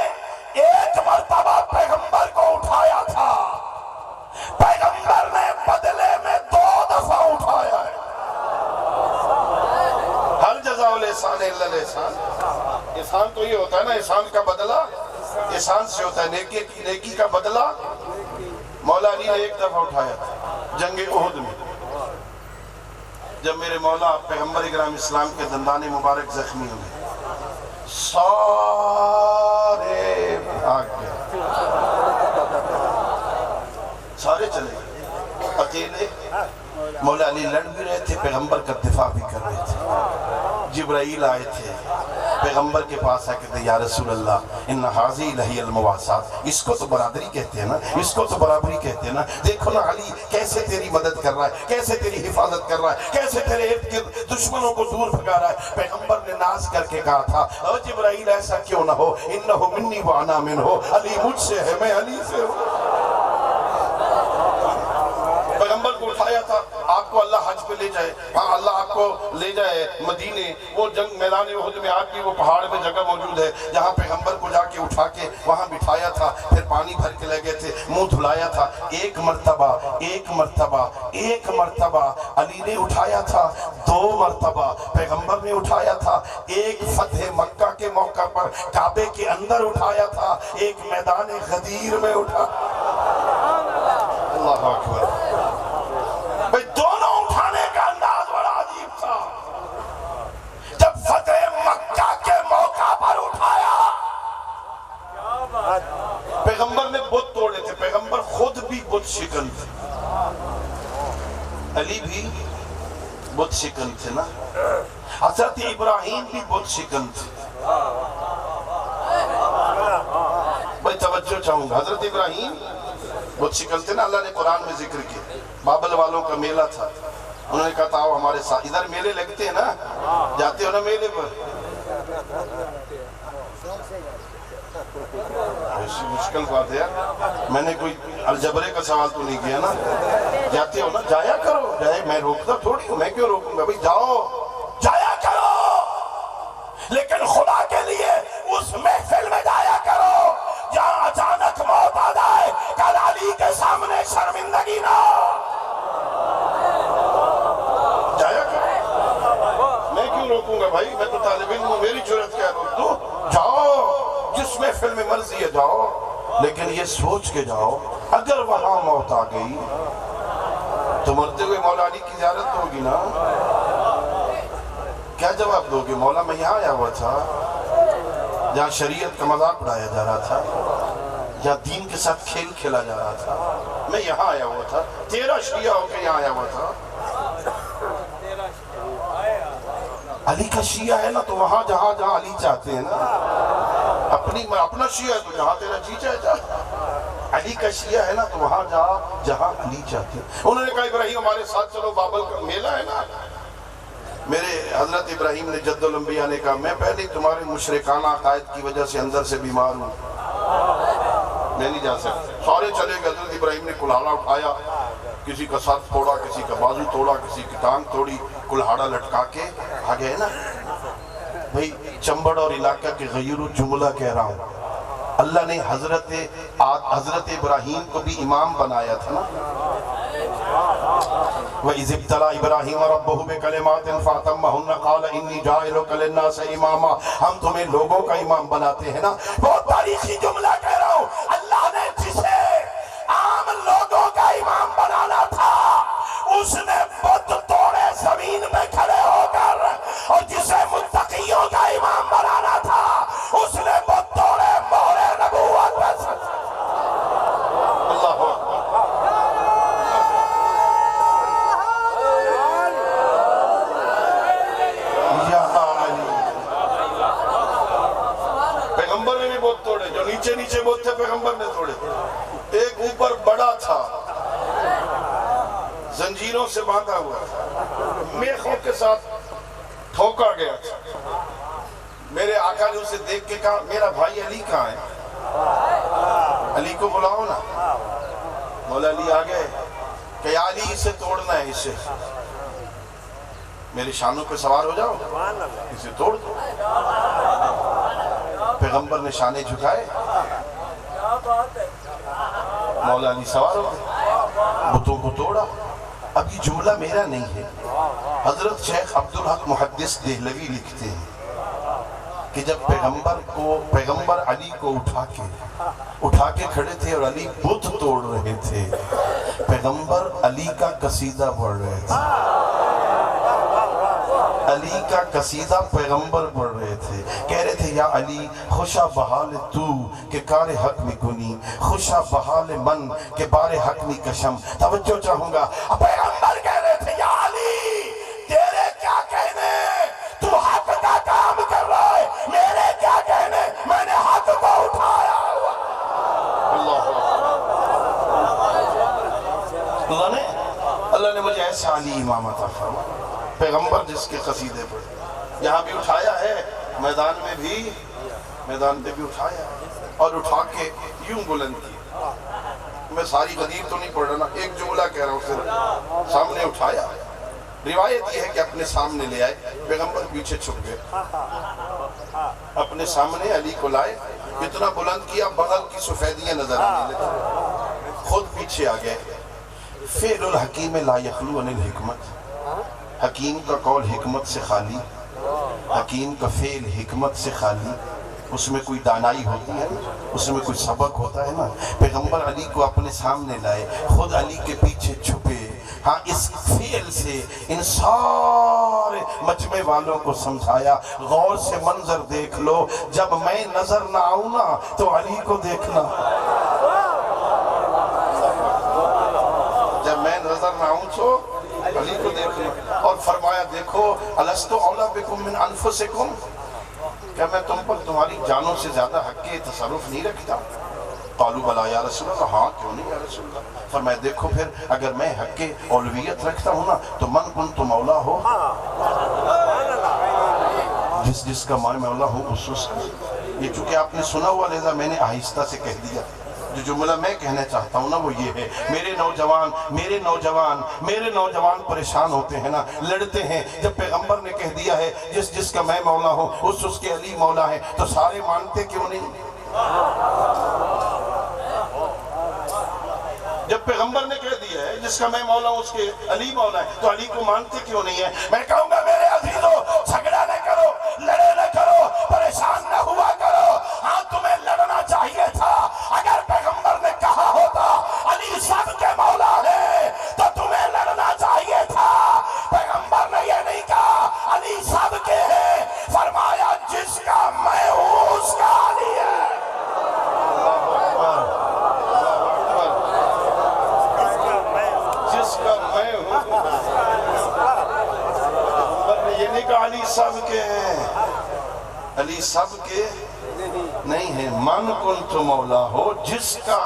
ایک مرتبہ پیغمبر کو اٹھایا تھا، پیغمبر نے بدلے میں 2 دفعہ اٹھایا ہے. حل جزاء الاحسان الا الاحسان. احسان تو یہ ہوتا ہے نا، احسان کا بدلہ احسان سے ہوتا ہے، نیکی کا بدلہ. مولا علی نے ایک دفعہ اٹھایا تھا جنگ احد میں، جب میرے مولا پیغمبر اکرم اسلام کے دندان مبارک زخمی ہوئے، سارے بھاگ گئے، سارے چلے گئے. اکیلے مولا علی لڑ بھی رہے تھے، پیغمبر کا دفاع بھی کر رہے تھے. جبرائیل آئے تھے پیغمبر کے پاس آ کہتے یا رسول اللہ ان حاضی لہی المواسات. اس کو تو برادری کہتے ہیں نا، اس کو تو برابری کہتے ہیں نا. دیکھو نا علی کیسے تیری مدد کر رہا ہے، کیسے تیری حفاظت کر رہا ہے، کیسے تیرے ارد گرد دشمنوں کو دور بھگا رہا ہے. پیغمبر نے ناز کر کے کہا تھا او جبرائیل ایسا کیوں نہ ہو، انہ منی وانا من ہو، علی مجھ سے ہے میں علی سے ہوں. پیغمبر کو اٹھایا تھا، آپ کو اللہ حج پہ لے جائے، ہاں اللہ آپ کو لے جائے مدینے. وہ جنگ میدان احد میں آج بھی وہ پہاڑ میں جگہ موجود ہے جہاں پیغمبر کو جا کے اٹھا کے وہاں بٹھایا تھا، پھر پانی بھر کے لے گئے تھے، منہ دھلایا تھا. ایک مرتبہ علی نے اٹھایا تھا، 2 مرتبہ پیغمبر نے اٹھایا تھا. ایک فتح مکہ کے موقع پر کعبے کے اندر اٹھایا تھا، ایک میدان غدیر میں اٹھا. اللہ اکبر. بھئی دونوں اٹھانے کا انداز بڑا عجیب تھا. جب فتح مکہ کے موقع پر اٹھایا، پیغمبر نے بت توڑے تھے، پیغمبر خود بھی بت شکن تھے، علی بھی بت شکن تھے نا. حضرت ابراہیم بھی بت شکن تھے. بھئی توجہ چاہوں گا، حضرت ابراہیم بت شکن تھے نا. اللہ نے قرآن میں ذکر کیا، بابل والوں کا میلہ تھا، انہوں نے کہا تھا آؤ ہمارے ساتھ. ادھر میلے لگتے ہیں نا، جاتے ہو نا میلے پر. ایسی مشکل بات ہے یار، میں نے کوئی الجبرے کا سوال تو نہیں کیا نا. جاتے ہو نا، جایا کرو. جائے میں روکتا تھوڑی ہوں، میں کیوں روکوں گا. بھئی جاؤ، جایا کرو، لیکن خدا کے لیے اس محفل میں جایا کرو جہاں اچانک موت آ جائے، کل علی کے سامنے شرمندگی نہ ہو. جایا کرو. میں کیوں روکوں گا بھائی، میں تو طالب علم ہوں، میری جرأت کیا روک دو. جاؤ، جس محفل میں مرضی ہے جاؤ، لیکن یہ سوچ کے جاؤ اگر وہاں موت آ گئی تو مرتے ہوئے مولا علی کی زیارت ہوگی نا. کیا جواب دو گے؟ مولا میں یہاں آیا ہوا تھا جہاں شریعت کا مذاق اڑایا جا رہا تھا، جہاں دین کے ساتھ کھیل کھیلا جا رہا تھا. میں یہاں آیا ہوا تھا، تیرا شیعہ ہو کے یہاں آیا ہوا تھا. علی کا شیعہ ہے نا تو وہاں جہاں جہاں علی چاہتے ہیں نا. اپنا شیعہ ہے تو جہاں تیرا جی چاہے جا. علی کا شیعہ ہے نا تو وہاں جہاں علی چاہتے ہیں. انہوں نے کہا ابراہیم ہمارے ساتھ چلو، بابل کا میلہ ہے نا. میرے حضرت ابراہیم نے جد الانبیاء نے کہا میں پہلے تمہارے مشرکانہ عقائد کی وجہ سے اندر سے بیمار ہوں، میں نہیں جا سکتا. سارے چلے گئے. حضرت ابراہیم نے کلہاڑا اٹھایا، کسی کا سر توڑا، کسی کا بازو توڑا، کسی کی ٹانگ توڑی، کلہاڑا لٹکا کے آگئے نا. بھئی چمبڑ اور علاقہ کے غیر جملہ کہہ رہا ہوں. اللہ نے حضرت ابراہیم کو بھی امام بنایا تھا نا. وَإِذِ ابْتَلَىٰ إِبْرَاهِيمَ رَبُّهُ بِكَلِمَاتٍ فَأَتَمَّهُنَّ قَالَ إِنِّي جَاعِلُكَ لِلنَّاسِ إِمَامًا. ہم تمہیں لوگوں کا امام بناتے ہیں نا. بہت تاریخی جملہ کہہ رہا ہوں. اللہ نے جسے عام لوگوں کا امام بنانا تھا اس نے بت توڑے زمین میں کھڑے ہو کر، اور جسے متقیوں کا امام بنانا تھا اس نے بت توڑے مہر نبوت میں. اللہ پیچھے وہ تھے پیغمبر نے توڑے، ایک اوپر بڑا تھا زنجیروں سے باندھا ہوا تھا، میخوں کے ساتھ ٹھوکا گیا تھا۔ میرے آقا نے اسے دیکھ کے کہا میرا بھائی علی کہاں ہے؟ علی کو بلاؤ نا۔ مولا علی آگئے کہ یا علی اسے توڑنا ہے، اسے میرے شانوں پہ سوار ہو جاؤ، اسے توڑ دو۔ پیغمبر نے شانے جھکائے، مولا علی سوار ہو گئے، بتوں کو توڑا۔ اب یہ جملہ میرا نہیں ہے، حضرت شیخ عبدالحق محدث دہلوی لکھتے ہیں کہ جب پیغمبر علی کو اٹھا کے کھڑے تھے اور علی بت توڑ رہے تھے، پیغمبر علی کا قصیدہ پڑھ رہے تھے، علی کا قصیدہ پیغمبر پڑھ رہے تھے، کہہ رہے تھے یا علی خوشا بحال تو کہ کار حق میں کنی، خوشا بحال من کہ بار حق میں کشم۔ توجہ چاہوں گا، پیغمبر کہہ رہے تھے یا علی تیرے کیا کہنے، تو حق کا کام کر رہا ہے، میرے کیا کہنے، میں نے حق کو اٹھایا ہوا۔ اللہ نے مجھے ایسا علی امام عطا فرمایا، پیغمبر جس کے قصیدے پڑھے، یہاں بھی اٹھایا ہے، میدان میں بھی اٹھایا ہے، اور اٹھا کے یوں بلند کیا۔ میں ساری غدیر تو نہیں پڑھ رہا نا، ایک جملہ کہہ رہا ہوں، صرف سامنے اٹھایا۔ روایت یہ ہے کہ اپنے سامنے لے آئے، پیغمبر پیچھے چھپ گئے، اپنے سامنے علی کو لائے، اتنا بلند کیا بغل کی سفیدیاں نظر آنے لگے، خود پیچھے آ گئے۔ فعل الحکیم لا یخلو عن الحکمت، حکیم کا قول حکمت سے خالی، حکیم کا فعل حکمت سے خالی، اس میں کوئی دانائی ہوتی ہے نا، اس میں کوئی سبق ہوتا ہے نا۔ پیغمبر علی کو اپنے سامنے لائے، خود علی کے پیچھے چھپے۔ ہاں اس فعل سے ان سارے مجمع والوں کو سمجھایا، غور سے منظر دیکھ لو، جب میں نظر نہ آؤں نا تو علی کو دیکھنا، جب میں نظر نہ آؤں تو علی کو دیکھنا۔ اور فرمایا دیکھو الستو اولا بکم من انفسکم، کیا میں تم پر تمہاری جانوں سے زیادہ حق کے تصرف نہیں رکھتا؟ قالوا بلا یا رسول اللہ، ہاں کیوں نہیں یا رسول اللہ۔ فرمایا دیکھو پھر اگر میں حق کے اولویت رکھتا ہوں نا تو من کنت مولا ہو، جس کا میں مولا ہوں اس کا۔ یہ چونکہ آپ نے سنا ہوا لہذا میں نے آہستہ سے کہہ دیا، جو جملہ میں کہنا چاہتا ہوں نا وہ یہ ہے، میرے نوجوان پریشان ہوتے ہیں نا، لڑتے ہیں، جب پیغمبر نے کہہ دیا ہے جس کا میں مولا ہوں اس کے علی مولا ہے، تو سارے مانتے کیوں نہیں؟ جب پیغمبر نے کہہ دیا ہے جس کا میں مولا ہوں اس کے علی مولا ہے، تو علی کو مانتے کیوں نہیں ہے؟ میں کہوں گا میرے عزیزو، جھگڑا نہ کرو، لڑے نہ کرو، پریشان نہ ہوا کرو۔ ہاں تمہیں لڑنا چاہیے تھا، اگر پیغمبر نے کہا ہوتا علی سب کے مولا ہے تو تمہیں لڑنا چاہیے تھا۔ پیغمبر نے یہ نہیں کہا علی سب کے ہے، فرمایا جس کا میں ہوں اس کا علی ہے۔ جس کا میں ہوں، پیغمبر نے یہ نہیں کہا علی سب کے ہیں، علی سب کے نہیں ہے، من کنت مولا ہو، جس کا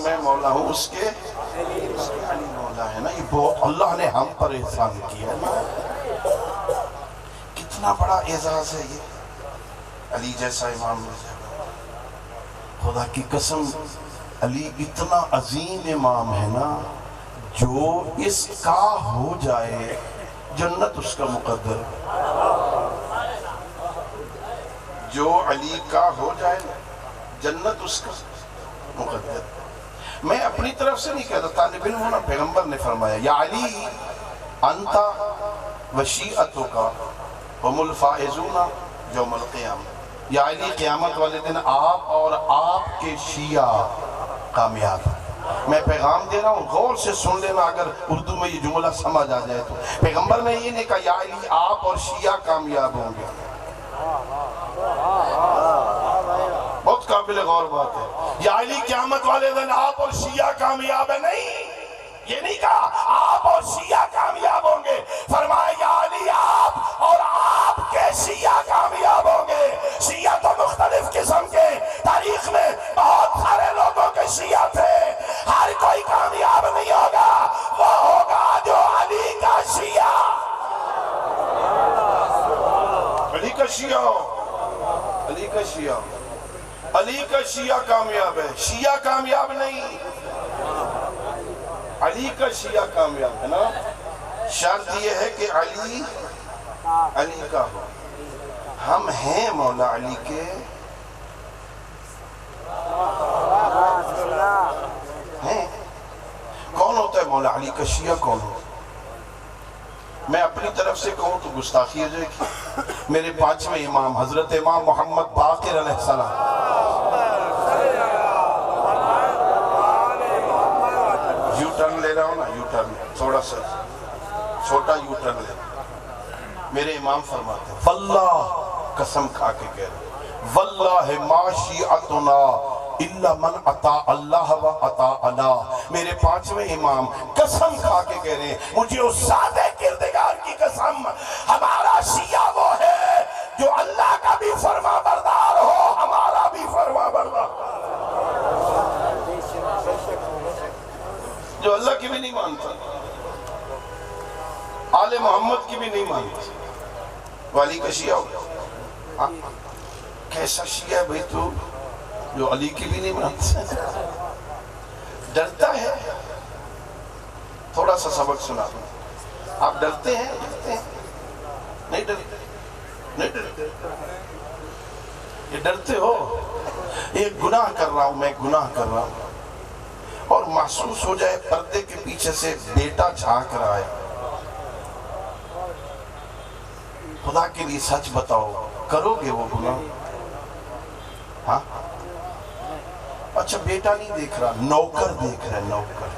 میں مولا ہوں اس کے علی مولا ہے نا۔ یہ بہت اللہ نے ہم پر احسان کیا نا، کتنا بڑا اعزاز ہے یہ، علی جیسا امام مل جائے۔ خدا کی قسم علی اتنا عظیم امام ہے نا، جو اس کا ہو جائے جنت اس کا مقدر، جو علی کا ہو جائے جنت اس کا مقدر۔ میں اپنی طرف سے نہیں کہتا، طالب علم ہونا، پیغمبر نے فرمایا یا علی انت وشیعتک ہم الفائزون یوم القیامہ، یا علی قیامت والے دن آپ اور آپ کے شیعہ کامیاب ہیں۔ میں پیغام دے رہا ہوں، غور سے سن لینا، اگر اردو میں یہ جملہ سمجھ آ جائے تو۔ پیغمبر نے یہ نہیں کہا یا علی آپ اور شیعہ کامیاب ہوں گے، بہت قابل غور بات ہے۔ یا علی قیامت والے دن آپ اور شیعہ کامیاب ہے، نہیں، یہ نہیں کہا آپ اور شیعہ کامیاب ہوں گے، فرمایا یا علی آپ اور آپ کے شیعہ کامیاب ہوں گے۔ شیعہ تو مختلف قسم کے کا شیعہ ہو، علی کا شیعہ ہو۔ علی کا شیعہ کامیاب ہے، شیعہ کامیاب نہیں، علی کا شیعہ کامیاب ہے نا۔ شرط یہ ہے کہ علی علی کا ہو۔ ہم ہیں مولا علی کے ہیں۔ کون ہوتا ہے مولا علی کا شیعہ؟ کون ہوتا ہے؟ میں اپنی طرف سے کہوں تو گستاخی ہو جائے گی۔ میرے پانچویں امام حضرت امام محمد باقر علیہ السلام، یو ٹرن لے رہا ہوں نا، یو ٹرن تھوڑا سا چھوٹا یو ٹرن لے، میرے امام فرماتے ہیں واللہ، قسم کھا کے کہہ رہے ہیں، واللہ ما شیعتنا الا من اطاع اللہ و اطاعنا۔ میرے پانچویں امام قسم کھا کے کہہ رہے ہیں، مجھے اس ذات کردگار کی قسم، ہمارا شیعہ وہ ہے جو اللہ کا بھی فرما بردار ہو، ہمارا بھی فرما بردار، جو اللہ کی بھی نہیں مانتا، آل محمد کی بھی نہیں مانتا، والی کا شیعہ ہو۔ کیسا شیعہ ہے بھئی تو جو علی کی بھی نہیں مانتا؟ ڈرتا ہے؟ تھوڑا سا سبق سنا دوں۔ آپ ڈرتے ہیں؟ نہیں ڈرتے؟ نہیں ڈرتے؟ یہ ڈرتے ہو؟ ایک گناہ کر رہا ہوں، میں گناہ کر رہا ہوں، اور محسوس ہو جائے پردے کے پیچھے سے بیٹا جھانک رہا ہے، خدا کے لیے سچ بتاؤ، کرو گے وہ گناہ؟ ہاں؟ اچھا بیٹا نہیں دیکھ رہا، نوکر دیکھ رہا ہے، نوکر۔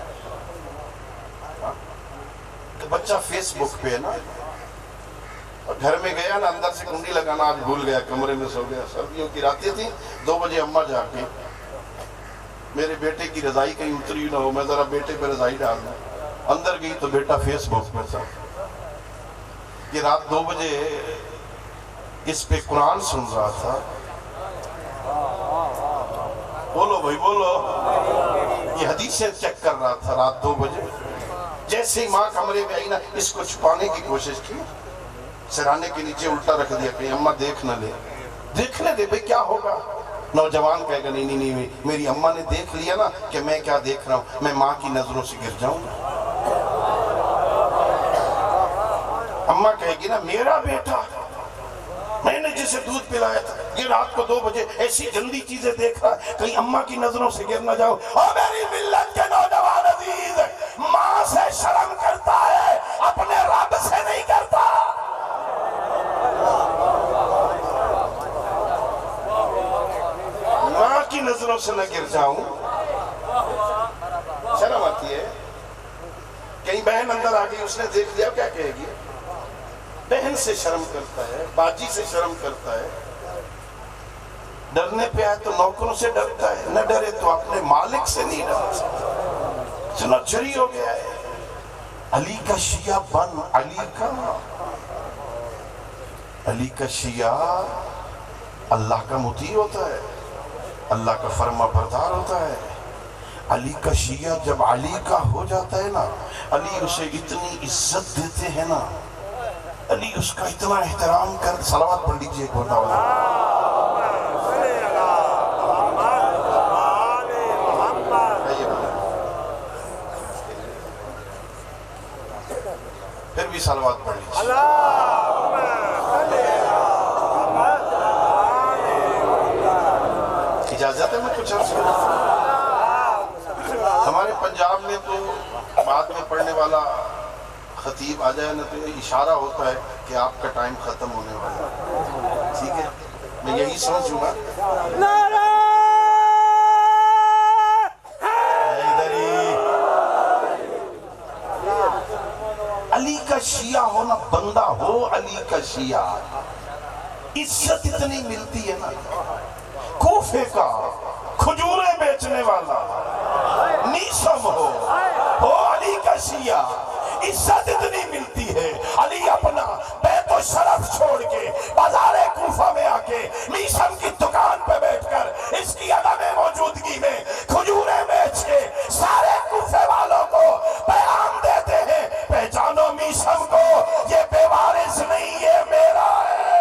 تو بچہ فیس بک پہ ہے نا، اور گھر میں گیا نا، اندر سے کنڈی لگانا آج بھول گیا، کمرے میں سو گیا، سردیوں کی راتیں تھیں، 2 بجے اماں جا کے میرے بیٹے کی رضائی کہیں اتری نہ ہو، میں ذرا بیٹے پہ رضائی ڈال دوں، اندر گئی تو بیٹا فیس بک پر تھا۔ یہ رات 2 بجے اس پہ قرآن سن رہا تھا، بولو بھائی بولو، یہ حدیثیں چیک کر رہا تھا رات 2 بجے۔ جیسے ہی ماں کمرے میں آئی نا، اس کو چھپانے کی کوشش کی، سرانے کے نیچے الٹا رکھ دیا کہ اماں دیکھ نہ لے۔ دیکھنے دے بھئی، کیا ہوگا؟ نوجوان کہے گا نہیں نہیں نہیں، میری اماں نے دیکھ لیا نا کہ میں کیا دیکھ رہا ہوں، میں ماں کی نظروں سے گر جاؤں گا۔ اماں کہے گی نا میرا بیٹا، میں نے جسے دودھ پلایا تھا، یہ رات کو 2 بجے ایسی گندی چیزیں دیکھ رہا ہے، کہیں اماں کی نظروں سے گر نہ جاؤ۔ اور میری ملت کے نوجوان عزیز، ماں سے شرم کرتا ہے، اپنے رب سے نہیں کرتا۔ ماں کی نظروں سے نہ گر جاؤں، شرم آتی ہے۔ کہیں بہن اندر آ گئی، اس نے دیکھ لیا، کیا کہے گی؟ بہن سے شرم کرتا ہے، باجی سے شرم کرتا ہے، ڈرنے پہ آئے تو نوکروں سے ڈرتا ہے، نہ ڈرے تو اپنے مالک سے نہیں ڈرتا، چنا چری ہو گیا ہے۔ علی کا شیعہ بن، علی کا شیعہ اللہ کا مطیع ہوتا ہے، اللہ کا فرما بردار ہوتا ہے۔ علی کا شیعہ جب علی کا ہو جاتا ہے نا، علی اسے اتنی عزت دیتے ہیں نا، علی اس کا اتنا احترام کر، صلوات پڑھ لیجئے ایک بتا والا۔ پھر بھی صلوات پڑھ لیجئے۔ اجازت ہے میں کچھ عرض کروں؟ ہمارے پنجاب میں تو بعد میں پڑھنے والا خطیب آ جائے نا تو یہ اشارہ ہوتا ہے کہ آپ کا ٹائم ختم ہونے والا ہے، ٹھیک ہے؟ میں یہی سمجھوں گا۔ علی کا شیعہ ہونا، بندہ ہو علی کا شیعہ، عزت اتنی ملتی ہے نا۔ کوفے کا کھجوریں بیچنے والا نیسم ہو علی کا شیعہ، عزت اتنی ملتی ہے۔ علی اپنا بیت و شرف چھوڑ کے بازار کوفہ میں آ کے نیسم کی دکان پہ بیٹھ کر اس کی عدم موجودگی میں کھجوریں بیچ کے سارے کوفے والوں کو پیغام دیتے ہیں، پہچانو نیسم کو، یہ بے وارث نہیں، یہ میرا ہے۔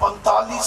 45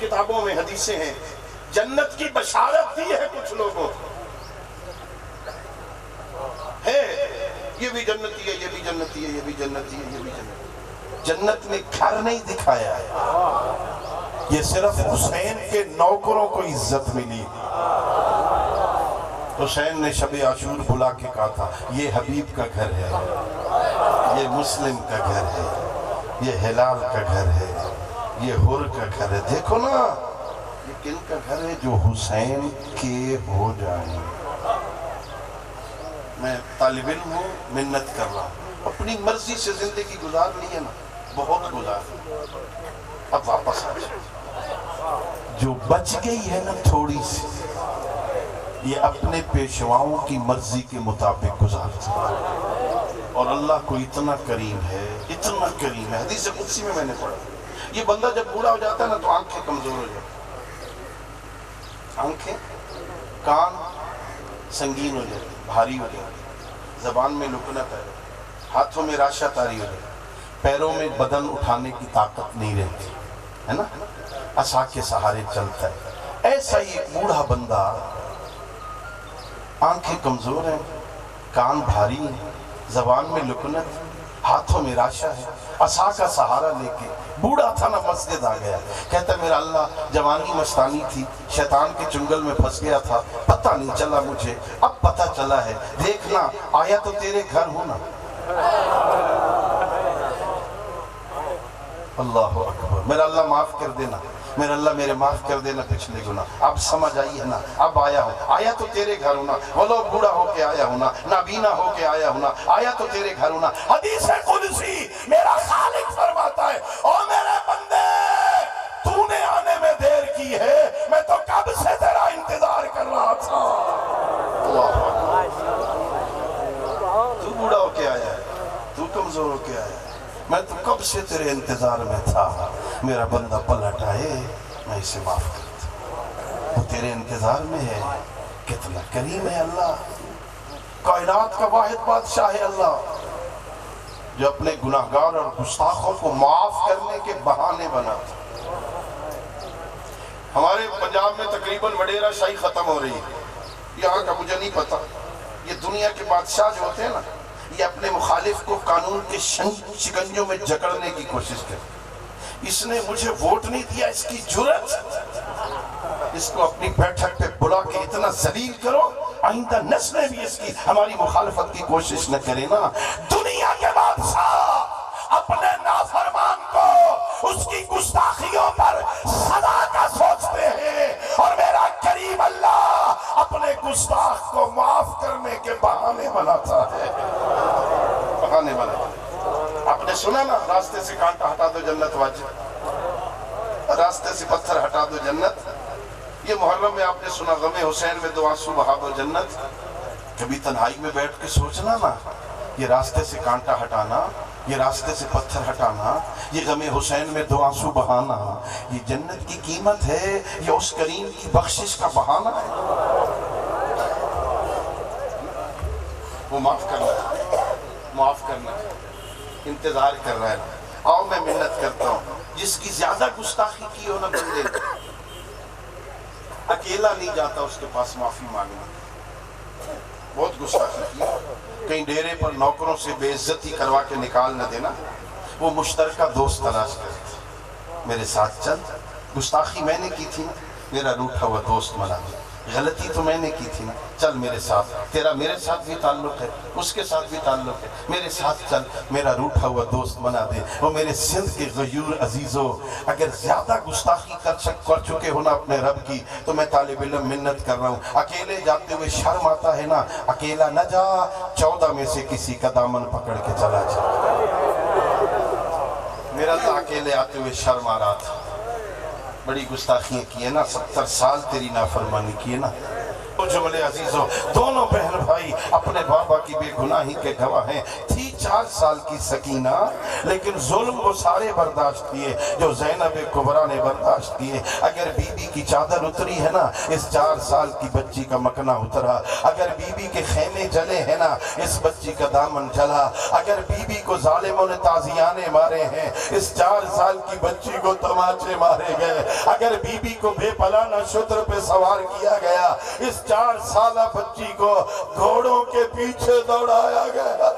کتابوں میں حدیثیں ہیں، جنت کی بشارت دی ہے کچھ لوگوں ہے، یہ بھی جنتی ہے، یہ بھی جنتی ہے، یہ بھی جنتی ہے، یہ بھی جنتی۔ جنت نے گھر نہیں دکھایا ہے، یہ صرف حسین کے نوکروں کو عزت ملی۔ حسین نے شب عاشور بلا کے کہا تھا یہ حبیب کا گھر ہے، یہ مسلم کا گھر ہے، یہ ہلال کا گھر ہے، یہ حر کا گھر ہے۔ دیکھو نا یہ کن کا گھر ہے؟ جو حسین کے ہو جائیں۔ میں طالب علم ہوں، محنت کر رہا ہوں، اپنی مرضی سے زندگی گزار لی ہے نا، بہت گزار، اب واپس آ جائے۔ جو بچ گئی ہے نا تھوڑی سی، یہ اپنے پیشواؤں کی مرضی کے مطابق گزارتا ہے، اور اللہ کو اتنا کریم ہے، اتنا کریم ہے۔ حدیث قدسی میں نے پڑھا، یہ بندہ جب بوڑھا ہو جاتا ہے نا تو آنکھیں کمزور ہو جاتی، آنکھیں، کان سنگین ہو جاتی، بھاری ہو جاتی، زبان میں لکنت ہے، ہاتھوں میں راشہ تاری ہو جاتی، پیروں میں بدن اٹھانے کی طاقت نہیں رہتی ہے نا، عصا کے سہارے چلتا ہے۔ ایسا ہی ایک بوڑھا بندہ، آنکھیں کمزور ہیں، کان بھاری ہیں، زبان میں لکنت، ہاتھوں میں راشہ ہے، عصا کا سہارا لے کے بوڑھا تھا نا مسجد آ گیا، کہتا ہے میرا اللہ جوانی مستانی تھی، شیطان کے چنگل میں پھنس گیا تھا، پتہ نہیں چلا مجھے، اب پتہ چلا ہے، دیکھنا آیا تو تیرے گھر ہوں نا۔ اللہ اکبر، میرا اللہ معاف کر دینا، میرا اللہ میرے معاف کر دینا پچھلے گناہ، اب سمجھ آئی ہے نا، اب آیا ہوں، آیا تو تیرے گھر ہونا، ولو بوڑھا ہو کے آیا ہونا، نابینا ہو کے آیا ہونا، آیا تو تیرے گھر ہونا۔ حدیث قدسی میرا خالق فرماتا ہے، او میرے بندے تو نے آنے میں دیر کی ہے، میں تو کب سے تیرا انتظار کر رہا تھا۔ اللہ تو بوڑھا ہو کے آیا ہے، تو کمزور ہو کے آیا ہے، میں تو کب سے تیرے انتظار میں تھا، میرا بندہ پلٹ آئے میں اسے معاف کرتا، وہ تیرے انتظار میں ہے۔ کتنا کریم ہے اللہ، کائنات کا واحد بادشاہ ہے اللہ، جو اپنے گناہگار اور گستاخوں کو معاف کرنے کے بہانے بناتا۔ ہمارے پنجاب میں تقریباً وڈیرہ شاہی ختم ہو رہی ہے، یہاں کا مجھے نہیں پتا، یہ دنیا کے بادشاہ جو ہوتے ہیں نا، یہ اپنے مخالف کو قانون کے شکنجوں میں جکڑنے کی کوشش کرتے۔ اس نے مجھے ووٹ نہیں دیا، اس کی جرت، اس کو اپنی بیٹھک پہ بلا کے اتنا ذلیل کرو، آئندہ نسلیں بھی اس کی ہماری مخالفت کی کوشش نہ کرے نا۔ دنیا کے بادشاہ اپنے نافرمان کو اس کی گستاخیوں پر سزا کا سوچتے ہیں، اور میرا کریم اللہ اپنے گستاخ کو معاف کرنے کے بہانے بناتا ہے، بہانے بناتا ہے۔ آپ نے سنا نا، راستے سے کانٹا ہٹا دو جنت واجب، راستے سے پتھر ہٹا دو جنت۔ یہ محرم میں آپ نے سنا غم حسین میں دو آنسو بہا دو جنت۔ کبھی تنہائی میں بیٹھ کے سوچنا نا، یہ راستے سے کانٹا ہٹانا، یہ راستے سے پتھر ہٹانا، یہ غم حسین میں دو آنسو بہانا، یہ جنت کی قیمت ہے، یہ اس کریم کی بخشش کا بہانہ ہے۔ وہ معاف کرنا انتظار کر رہا ہے، آؤ میں محنت کرتا ہوں۔ جس کی زیادہ گستاخی کی ہو نا بندے، اکیلا نہیں جاتا اس کے پاس معافی مانگنا، بہت گستاخی کی، کہیں ڈیرے پر نوکروں سے بے عزتی کروا کے نکال نہ دینا، وہ مشترکہ دوست تلاش کرتے، میرے ساتھ چل، گستاخی میں نے کی تھی نا، میرا روٹھا ہوا دوست بنا دے، غلطی تو میں نے کی تھی نا، چل میرے ساتھ، تیرا میرے ساتھ بھی تعلق ہے، اس کے ساتھ بھی تعلق ہے، میرے ساتھ چل، میرا روٹھا ہوا دوست بنا دے۔ وہ میرے سندھ کے غیور عزیزوں، اگر زیادہ گستاخی کر چکے ہو نا اپنے رب کی، تو میں طالب علم منت کر رہا ہوں، اکیلے جاتے ہوئے شرم آتا ہے نا، اکیلا نہ جا، 14 میں سے کسی کا دامن پکڑ کے چلا جا۔ میرا تو اکیلے آتے ہوئے شرم آ رہا تھا، بڑی گستاخیاں کی ہے نا، 70 سال تیری نافرمانی کی ہے نا۔ تو جملے عزیزوں، دونوں بہن بھائی اپنے بابا کی بے گناہی کے گواہ ہیں، تھی 4 سال کی سکینہ، لیکن ظلم وہ سارے برداشت کیے جو زینب کبریٰ نے برداشت کیے۔ اگر بی بی کی چادر اتری ہے نا، اس 4 سال کی بچی کا مکنا اترا۔ اگر بی بی کے خیمے جلے ہیں نا، اس بچی کا دامن جلا۔ اگر بی بی کو ظالموں نے تازیانے مارے ہیں، اس 4 سال کی بچی کو تماچے مارے گئے۔ اگر بی بی کو بے پلانہ شتر پہ سوار کیا گیا، اس 4 سالہ بچی کو گھوڑوں کے پیچھے دوڑایا گیا۔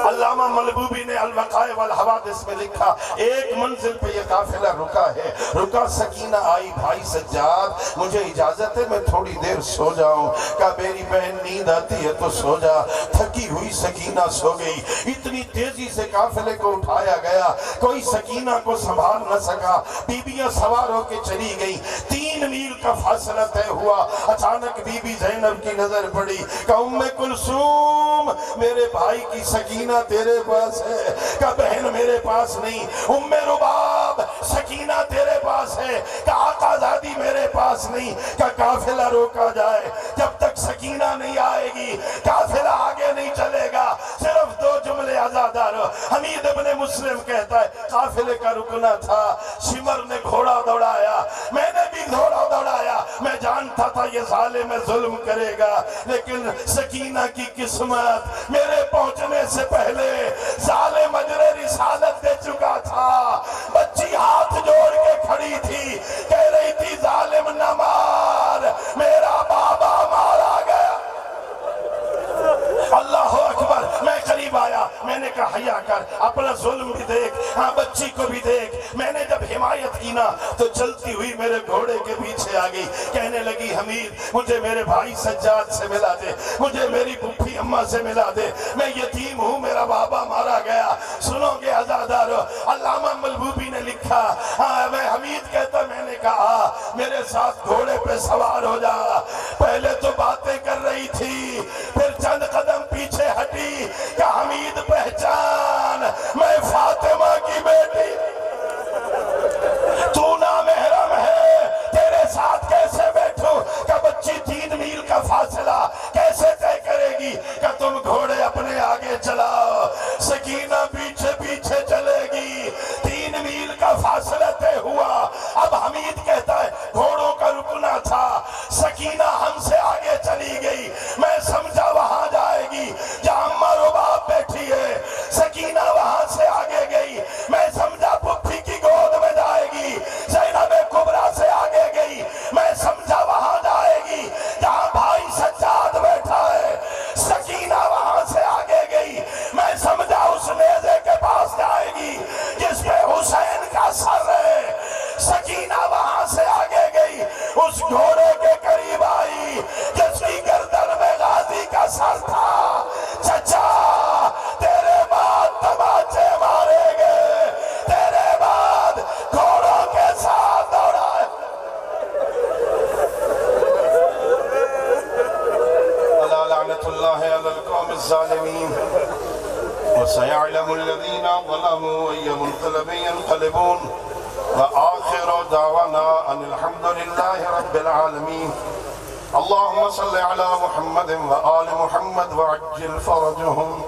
علامہ ملبوبی نے الوقائع والحوادث میں لکھا، ایک منزل پہ یہ قافلہ رکا ہے، رکا سکینہ آئی، بھائی سجاد مجھے اجازت ہے میں تھوڑی دیر سو جاؤں؟ کہا میری بہن نیند آتی ہے تو سو جا۔ تھکی ہوئی سکینہ سو گئی۔ اتنی تیزی سے قافلے کو اٹھایا گیا، کوئی سکینہ کو سنبھال نہ سکا، بیویاں سوار ہو کے چلی گئی۔ 3 میل کا فاصلہ طے ہوا، اچانک بی بی زینب کی نظر پڑی، کہا ام کلثوم میرے بھائی کی سکینہ تیرے پاس ہے۔ کہا بہن میرے پاس نہیں۔ ام رباب سکینہ تیرے پاس ہے۔ کہا آقا زادی میرے پاس نہیں۔ کہا قافلہ روکا جائے، جب تک سکینہ نہیں آئے گی قافلہ آگے نہیں چلے گا۔ صرف 2 جملے عزادار۔ حمید ابن مسلم کہتا ہے قافلے کا رکنا تھا، شمر نے گھوڑا دوڑایا، میں نے بھی گھوڑا دوڑایا، میں جانتا تھا یہ ظالم ظلم کرے گا، لیکن سکینہ کی قسمت میرے پہنچنے سے پہلے ظالم اجر رسالت دے چکا تھا۔ بچی ہاتھ جوڑ کے کھڑی تھی، کہہ رہی تھی ظالم نہ مار، میرا بابا مارا گیا۔ اللہ اکبر۔ میں قریب آیا، میں نے کہا حیا کر، اپنا ظلم بھی دیکھ، ہاں بچی کو بھی دیکھ۔ میں نے جب حمایت کی نا تو چلتی ہوئی میرے گھوڑے کے پیچھے آ گئی، کہنے لگی حمید مجھے میرے بھائی سجاد سے ملا دے، مجھے میری پھوپھی اماں سے ملا دے، میں یتیم ہوں، میرا بابا مارا گیا۔ سنو گے عزادارو، علامہ ملبوبی نے لکھا، ہاں میں حمید کہتا، میں نے کہا میرے ساتھ گھوڑے پہ سوار ہو جا۔ پہلے تو باتیں کر رہی تھی، پھر چند قدم پیچھے ہٹی کہ حمید پہچان میں فاطمہ کی بیٹی، تو نامحرم ہے، تیرے ساتھ کیسے بیٹھوں؟ کہ بچی 3 میل کا فاصلہ کیسے طے کرے گی؟ کہ تم گھوڑے اپنے آگے چلاؤ، سکینہ پیچھے پیچھے چلے گی۔ 3 میل کا فاصلہ طے ہوا۔ اب حمید کہتا ہے گھوڑوں کا رکنا تھا، سکینہ ہم سے آگے چلی گئی، میں سمجھا وہاں جائے گی جہاں اماں رباب بیٹھی ہے، سکینہ وہاں سے آگے گئی، میں سمجھا پھپھی کی گود میں جائے گی، زینب کبریٰ سے آگے گئی، میں سمجھا وہاں جائے گی جہاں بھائی سجاد بیٹھا ہے، سکینہ وہاں سے آگے گئی، میں سمجھا اس نیزے کے پاس جائے گی جس پہ حسین کا سر ہے، سکینہ وہاں سے آگے گئی، اس گھوڑے کے قریب آئی جس کی گردن میں غازی کا سر تھا۔ چچا تیرے بعد تماچے مارے گئے، تیرے بعد گھوڑوں کے ساتھ دوڑائے۔ الا لعنت اللہ علی القوم الظالمین وسيعلم الذين ظلموا أي منقلب ينقلبون وآخر دعوانا أن الحمد لله رب العالمين اللهم صل على محمد وآل محمد وعجل فرجهم